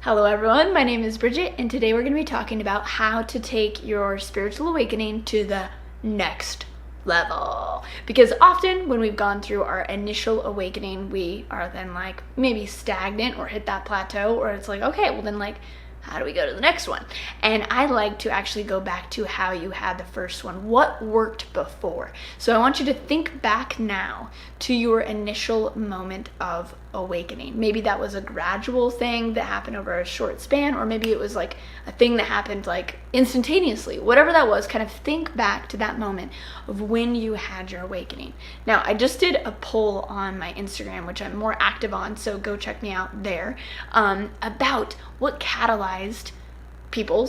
Hello everyone, my name is Bridget, and today we're going to be talking about how to take your spiritual awakening to the next level. Because often when we've gone through our initial awakening, we are then like maybe stagnant or hit that plateau, or it's like, okay, well then like, how do we go to the next one? And I like to actually go back to how you had the first one. What worked before? So I want you to think back now to your initial moment of awakening. Maybe that was a gradual thing that happened over a short span, or maybe it was like a thing that happened like instantaneously. Whatever that was, kind of think back to that moment of when you had your awakening. Now, I just did a poll on my Instagram, which I'm more active on, so go check me out there, about what catalyzed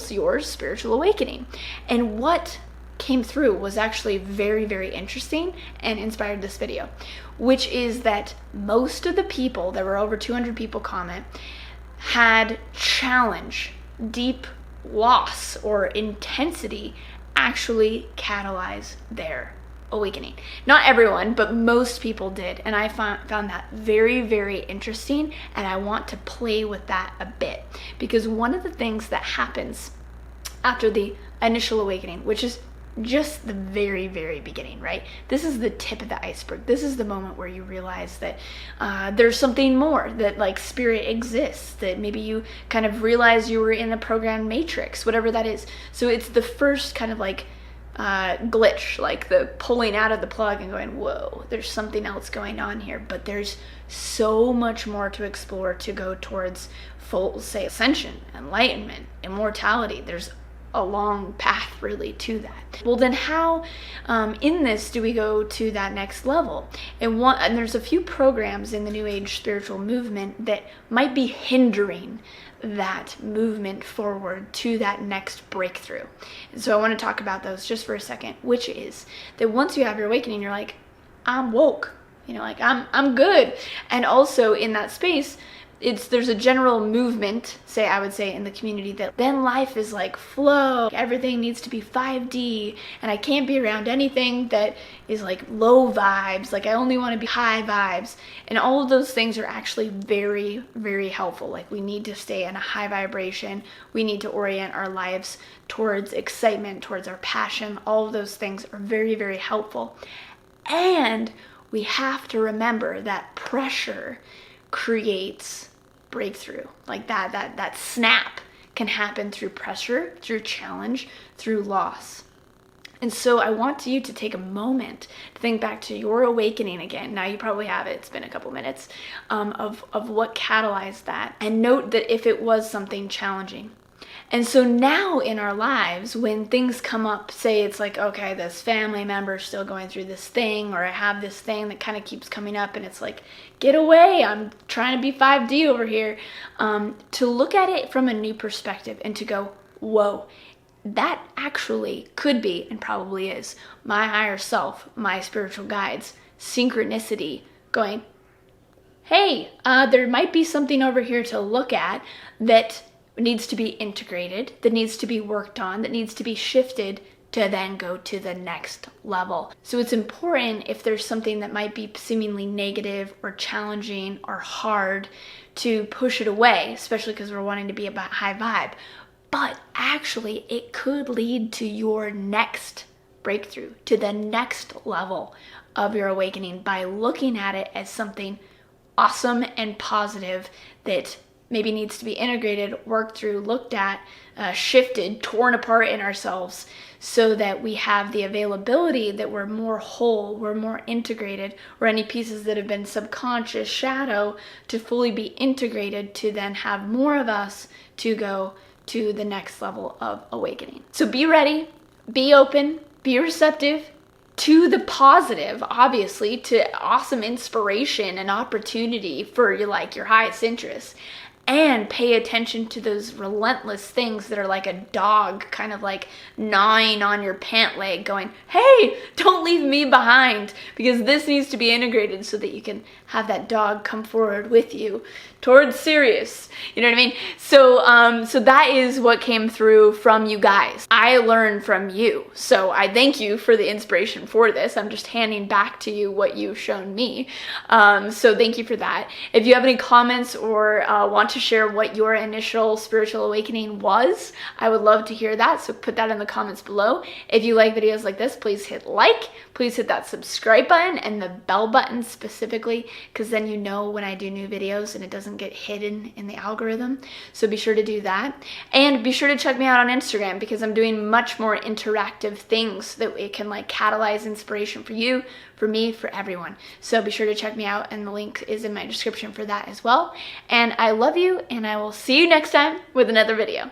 yours spiritual awakening. And what came through was actually very, very interesting and inspired this video, which is that most of the people, there were over 200 people comment, had challenge, deep loss, or intensity actually catalyze their awakening. Not everyone, but most people did. And I found that very, very interesting. And I want to play with that a bit, because one of the things that happens after the initial awakening, which is just the very, very beginning, right? This is the tip of the iceberg. This is the moment where you realize that there's something more, that like spirit exists, that maybe you kind of realize you were in a program matrix, whatever that is. So it's the first kind of like glitch, like the pulling out of the plug and going, whoa, there's something else going on here. But there's so much more to explore to go towards full, say, ascension, enlightenment, immortality. There's a long path really to that. Well, then how in this do we go to that next level? And there's a few programs in the New Age spiritual movement that might be hindering that movement forward to that next breakthrough. And so I want to talk about those just for a second, which is that once you have your awakening, you're like, I'm woke, like I'm good. And also in that space, there's a general movement, I would say in the community, that then life is like flow. Everything needs to be 5D, and I can't be around anything that is like low vibes. Like I only want to be high vibes. And all of those things are actually very, very helpful. Like we need to stay in a high vibration. We need to orient our lives towards excitement, towards our passion. All of those things are very, very helpful. And we have to remember that pressure creates breakthrough. Like that snap can happen through pressure, through challenge, through loss. And so I want you to take a moment to think back to your awakening again. Now you probably have it. It's been a couple minutes of what catalyzed that. And note that if it was something challenging. And so now in our lives, when things come up, say it's like, okay, this family member is still going through this thing, or I have this thing that kind of keeps coming up, and it's like, get away, I'm trying to be 5D over here. To look at it from a new perspective and to go, whoa, that actually could be, and probably is, my higher self, my spiritual guides, synchronicity going, hey, there might be something over here to look at that needs to be integrated, that needs to be worked on, that needs to be shifted to then go to the next level. So it's important, if there's something that might be seemingly negative or challenging or hard, to push it away, especially because we're wanting to be about high vibe. But actually, it could lead to your next breakthrough, to the next level of your awakening, by looking at it as something awesome and positive that maybe needs to be integrated, worked through, looked at, shifted, torn apart in ourselves, so that we have the availability that we're more whole, we're more integrated, or any pieces that have been subconscious shadow to fully be integrated, to then have more of us to go to the next level of awakening. So be ready, be open, be receptive to the positive, obviously, to awesome inspiration and opportunity for your highest interests. And pay attention to those relentless things that are like a dog kind of like gnawing on your pant leg going, hey, don't leave me behind, because this needs to be integrated so that you can have that dog come forward with you towards serious. You know what I mean? So that is what came through from you guys. I learned from you. So I thank you for the inspiration for this. I'm just handing back to you what you've shown me. So thank you for that. If you have any comments or want to share what your initial spiritual awakening was, I would love to hear that. So put that in the comments below. If you like videos like this, please hit like. Please hit that subscribe button and the bell button specifically, because then you know when I do new videos and it doesn't get hidden in the algorithm. So be sure to do that. And be sure to check me out on Instagram, because I'm doing much more interactive things that it can like catalyze inspiration for you, for me, for everyone. So be sure to check me out, and the link is in my description for that as well. And I love you, and I will see you next time with another video.